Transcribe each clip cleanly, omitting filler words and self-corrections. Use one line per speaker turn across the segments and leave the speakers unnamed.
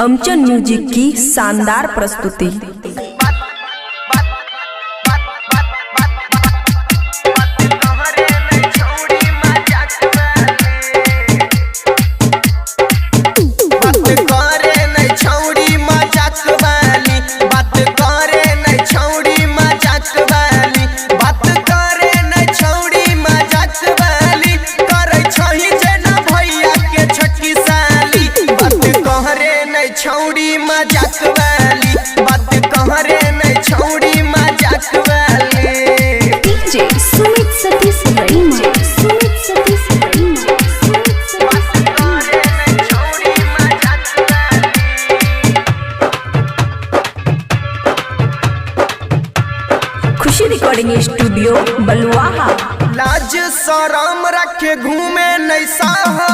अमचन music की शानदार प्रस्तुति।
छौड़ी मजाक वाली बात कह रे नहीं, छौड़ी मजाक वाली।
डीजे सुमित सतीश रईमा, सुमित सतीश रईमा,
बात कह रे नहीं, छौड़ी मजाक
वाली। खुशी रिकॉर्डिंग स्टूडियो बलुआहा।
लाज शरम रखे घूमे नहीं साहा,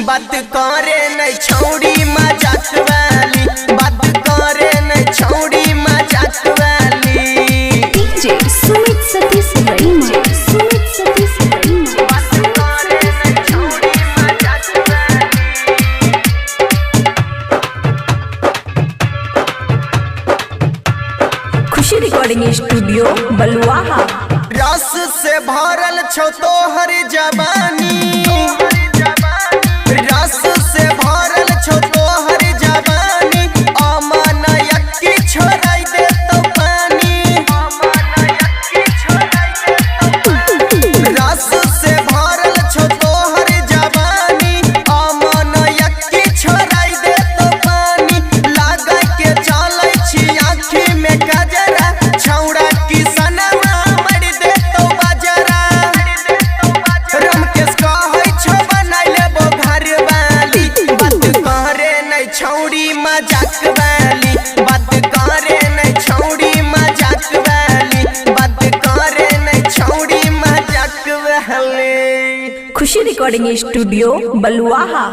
बात करे नहीं छौड़ी मजाक वाली, बात करे नहीं छौड़ी मजाक वाली।
डीजे सुमित सतीश रईमा, सुमित सतीश रईमा,
बात करे नहीं छौड़ी मजाक वाली।
खुशी रिकॉर्डिंग स्टूडियो बलुआहा।
रस से भरल छौ तोहर जवानी, रस से भरल छौ तोहर जवानी, अमन यक्की छोड़ाई दे तो पानी, रस से भरल छौ तोहर जवानी, अमन यक्की छोड़ाई दे तो पानी। लागा के चलै छी आँखी में गजरा, छौड़ा की सनवा मर दे तो बजरा। रमकेश कहै छौ बनाइ लेबो घर वाली, बात करे नहीं छौड़ी मजाक वाली, बात करे नहीं छौड़ी मजाक वाली, बात करे नहीं छौड़ी मजाक वाली।
खुशी रिकॉर्डिंग स्टूडियो बलुआहा।